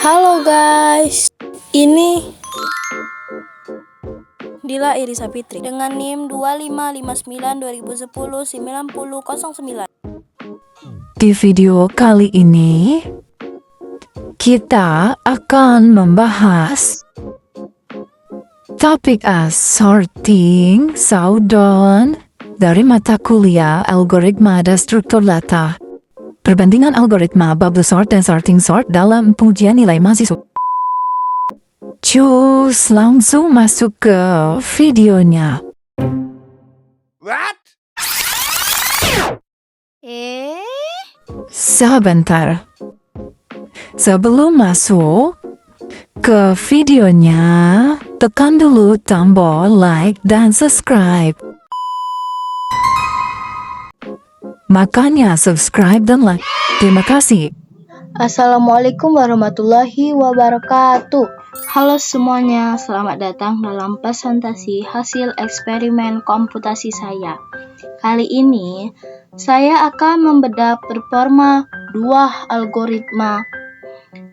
Halo guys, ini Dila Irisa Fitri dengan NIM 255920109009. Di video kali ini, kita akan membahas topik sorting saudon dari mata kuliah algoritma dan struktur data. Perbandingan algoritma bubble sort dan sorting sort dalam pengujian nilai mahasiswa. Cus, langsung masuk ke videonya. What? Sebentar. Sebelum masuk ke videonya, tekan dulu tombol like dan subscribe. Makanya subscribe dan like. Terima kasih. Assalamualaikum warahmatullahi wabarakatuh. Halo semuanya, selamat datang dalam presentasi hasil eksperimen komputasi saya. Kali ini, saya akan membedah performa dua algoritma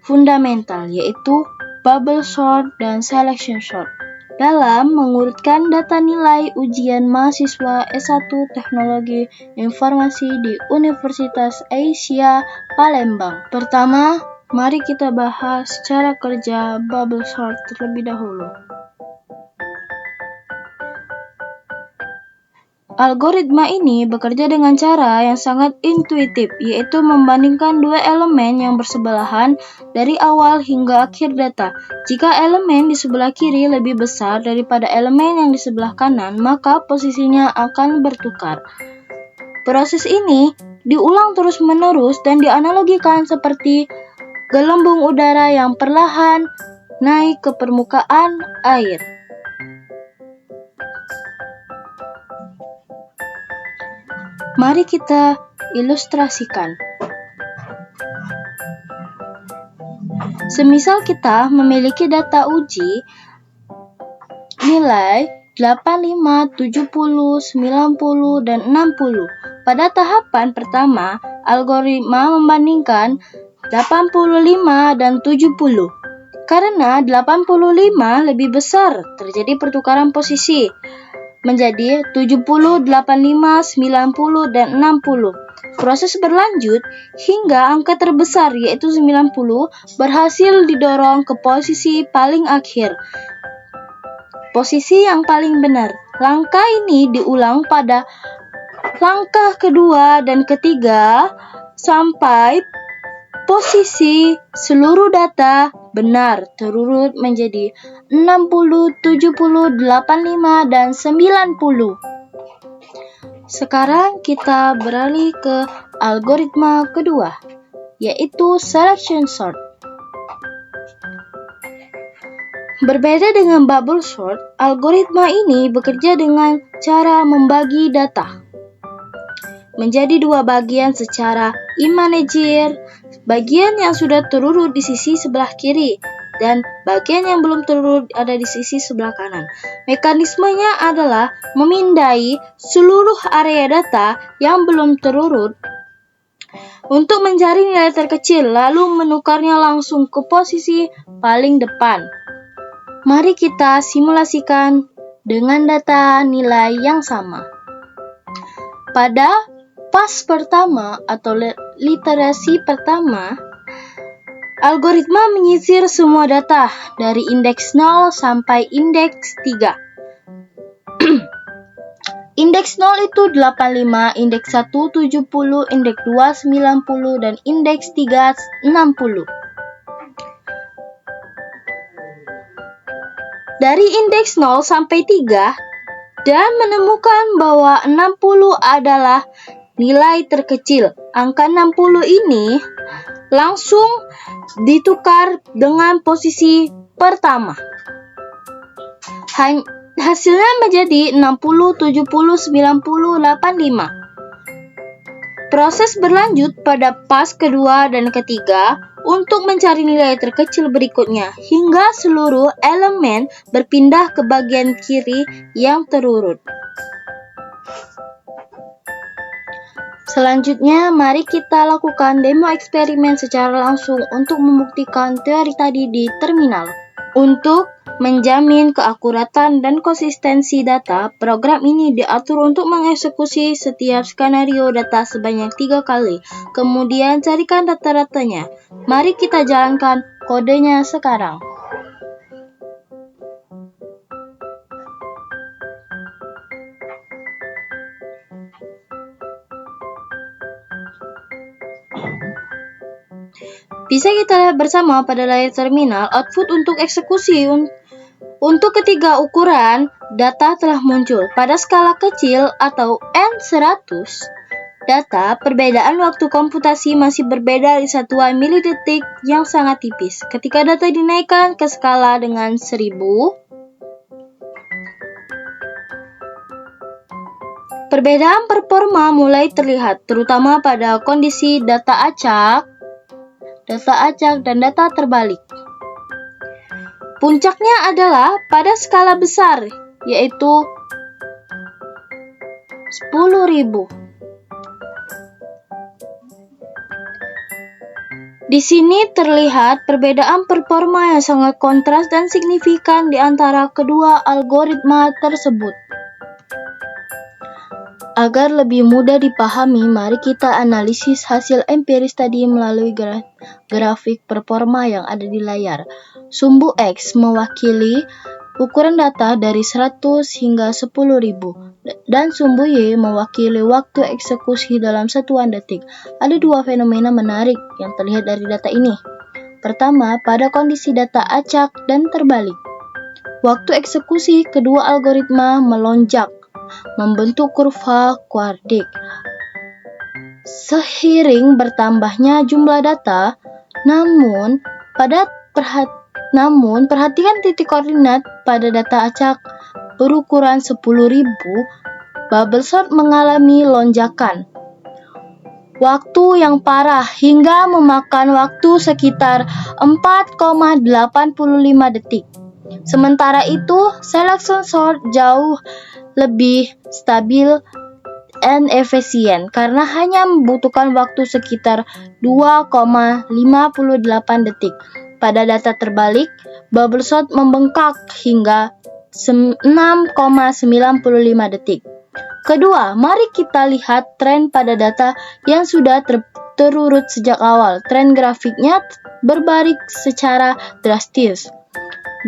fundamental, yaitu bubble sort dan selection sort, dalam mengurutkan data nilai ujian mahasiswa S1 Teknologi Informasi di Universitas Asia Palembang. Pertama, mari kita bahas cara kerja bubble sort terlebih dahulu. Algoritma ini bekerja dengan cara yang sangat intuitif, yaitu membandingkan dua elemen yang bersebelahan dari awal hingga akhir data. Jika elemen di sebelah kiri lebih besar daripada elemen yang di sebelah kanan, maka posisinya akan bertukar. Proses ini diulang terus-menerus dan dianalogikan seperti gelembung udara yang perlahan naik ke permukaan air. Mari kita ilustrasikan. Semisal kita memiliki data uji nilai 85, 70, 90, dan 60. Pada tahapan pertama, algoritma membandingkan 85 dan 70. Karena 85 lebih besar, terjadi pertukaran posisi menjadi 70, 85, 90, dan 60. Proses berlanjut hingga angka terbesar yaitu 90 berhasil didorong ke posisi paling akhir. Posisi yang paling benar. Langkah ini diulang pada langkah kedua dan ketiga sampai posisi seluruh data benar terurut menjadi 60, 70, 85, dan 90. Sekarang kita beralih ke algoritma kedua, yaitu selection sort. Berbeda dengan bubble sort, algoritma ini bekerja dengan cara membagi data menjadi dua bagian secara imanejer, bagian yang sudah terurut di sisi sebelah kiri dan bagian yang belum terurut ada di sisi sebelah kanan. Mekanismenya adalah memindai seluruh area data yang belum terurut untuk mencari nilai terkecil lalu menukarnya langsung ke posisi paling depan. Mari kita simulasikan dengan data nilai yang sama. Pada pas pertama atau literasi pertama, algoritma menyisir semua data dari indeks 0 sampai indeks 3. Indeks 0 itu 85, indeks 1 70, indeks 2 90, dan indeks 3 60. Dari indeks 0 sampai 3 dan menemukan bahwa 60 adalah nilai terkecil. Angka 60 ini langsung ditukar dengan posisi pertama. Hasilnya menjadi 60, 70, 90, 85. Proses berlanjut pada pas kedua dan ketiga untuk mencari nilai terkecil berikutnya hingga seluruh elemen berpindah ke bagian kiri yang terurut. Selanjutnya, mari kita lakukan demo eksperimen secara langsung untuk membuktikan teori tadi di terminal. Untuk menjamin keakuratan dan konsistensi data, program ini diatur untuk mengeksekusi setiap skenario data sebanyak 3 kali. Kemudian carikan data-datanya. Mari kita jalankan kodenya sekarang. Bisa kita lihat bersama pada layar terminal output untuk eksekusi. Untuk ketiga ukuran, data telah muncul. Pada skala kecil atau N100, data perbedaan waktu komputasi masih berbeda di satuan milidetik yang sangat tipis. Ketika data dinaikkan ke skala dengan 1000, perbedaan performa mulai terlihat, terutama pada kondisi data acak, dan data terbalik. Puncaknya adalah pada skala besar, yaitu 10.000. Di sini terlihat perbedaan performa yang sangat kontras dan signifikan di antara kedua algoritma tersebut. Agar lebih mudah dipahami, mari kita analisis hasil empiris tadi melalui grafik performa yang ada di layar. Sumbu X mewakili ukuran data dari 100 hingga 10.000 dan sumbu Y mewakili waktu eksekusi dalam satuan detik. Ada dua fenomena menarik yang terlihat dari data ini. Pertama, pada kondisi data acak dan terbalik, waktu eksekusi kedua algoritma melonjak, membentuk kurva kuadrik. Seiring bertambahnya jumlah data, namun perhatikan titik koordinat pada data acak berukuran 10.000, bubble sort mengalami lonjakan. Waktu yang parah hingga memakan waktu sekitar 4,85 detik. Sementara itu, selection sort jauh lebih stabil dan efisien karena hanya membutuhkan waktu sekitar 2,58 detik. Pada data terbalik, bubble sort membengkak hingga 6,95 detik. Kedua, mari kita lihat tren pada data yang sudah terurut sejak awal. Tren grafiknya berbalik secara drastis.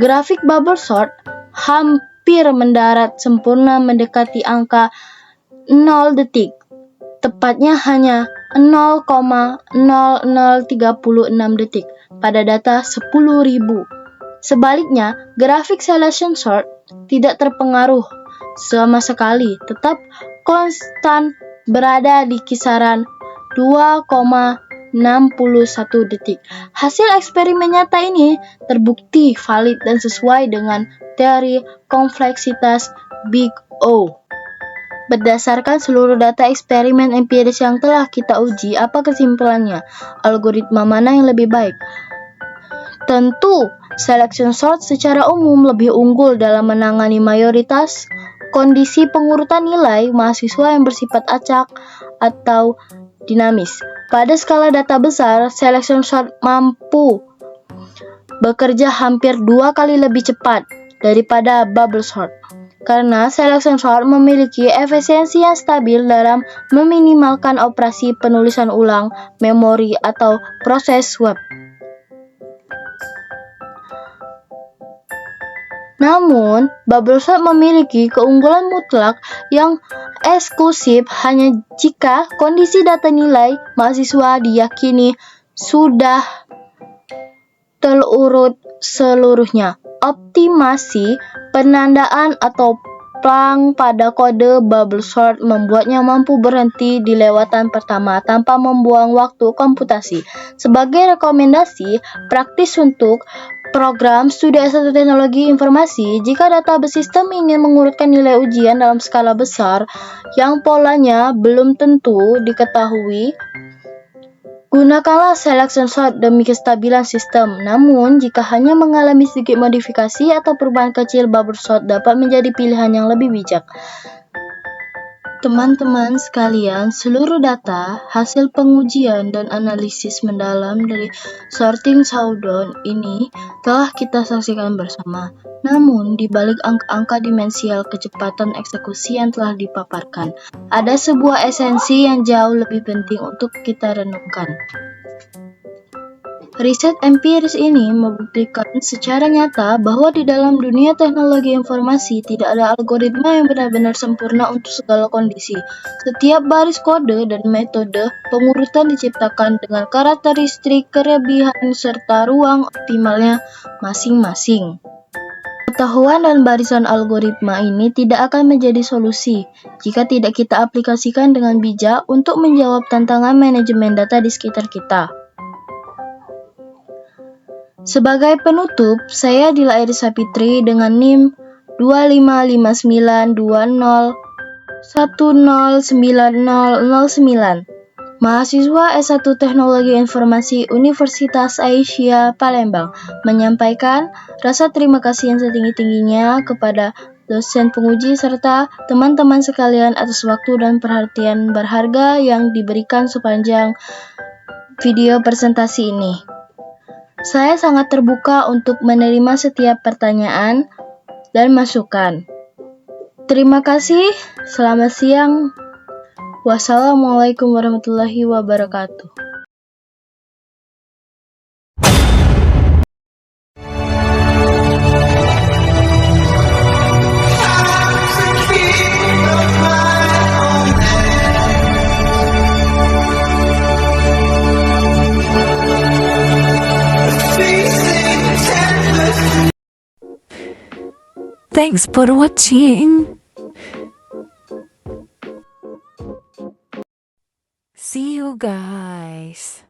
Grafik bubble sort hampir mendarat sempurna mendekati angka 0 detik. Tepatnya hanya 0,0036 detik pada data 10.000. Sebaliknya, grafik selection sort tidak terpengaruh sama sekali, tetap konstan berada di kisaran 2,61 detik. Hasil eksperimen nyata ini terbukti valid dan sesuai dengan teori kompleksitas Big O. Berdasarkan seluruh data eksperimen empiris yang telah kita uji, apa kesimpulannya? Algoritma mana yang lebih baik? Tentu, selection sort secara umum lebih unggul dalam menangani mayoritas kondisi pengurutan nilai mahasiswa yang bersifat acak atau dinamis. Pada skala data besar, selection sort mampu bekerja hampir 2 kali lebih cepat daripada bubble sort. Karena selection sort memiliki efisiensi yang stabil dalam meminimalkan operasi penulisan ulang memori atau proses web. Namun, bubble sort memiliki keunggulan mutlak yang eksklusif hanya jika kondisi data nilai mahasiswa diyakini sudah terurut seluruhnya. Optimasi penandaan atau plang pada kode bubble sort membuatnya mampu berhenti di lewatan pertama tanpa membuang waktu komputasi. Sebagai rekomendasi praktis untuk program studi S1 teknologi informasi, jika data sistem ingin mengurutkan nilai ujian dalam skala besar yang polanya belum tentu diketahui, gunakanlah selection sort demi kestabilan sistem. Namun, jika hanya mengalami sedikit modifikasi atau perubahan kecil, bubble sort dapat menjadi pilihan yang lebih bijak. Teman-teman sekalian, seluruh data, hasil pengujian dan analisis mendalam dari sorting showdown ini telah kita saksikan bersama. Namun, di balik angka-angka dimensial kecepatan eksekusi yang telah dipaparkan, ada sebuah esensi yang jauh lebih penting untuk kita renungkan. Riset empiris ini membuktikan secara nyata bahwa di dalam dunia teknologi informasi tidak ada algoritma yang benar-benar sempurna untuk segala kondisi. Setiap baris kode dan metode pengurutan diciptakan dengan karakteristik, kelebihan, serta ruang optimalnya masing-masing. Pengetahuan dan barisan algoritma ini tidak akan menjadi solusi jika tidak kita aplikasikan dengan bijak untuk menjawab tantangan manajemen data di sekitar kita. Sebagai penutup, saya Dila Irisa Fitri dengan NIM 255920109009, mahasiswa S1 Teknologi Informasi Universitas Aisyah Palembang, menyampaikan rasa terima kasih yang setinggi-tingginya kepada dosen penguji serta teman-teman sekalian atas waktu dan perhatian berharga yang diberikan sepanjang video presentasi ini. Saya sangat terbuka untuk menerima setiap pertanyaan dan masukan. Terima kasih, selamat siang. Wassalamualaikum warahmatullahi wabarakatuh. Thanks for watching. See you guys.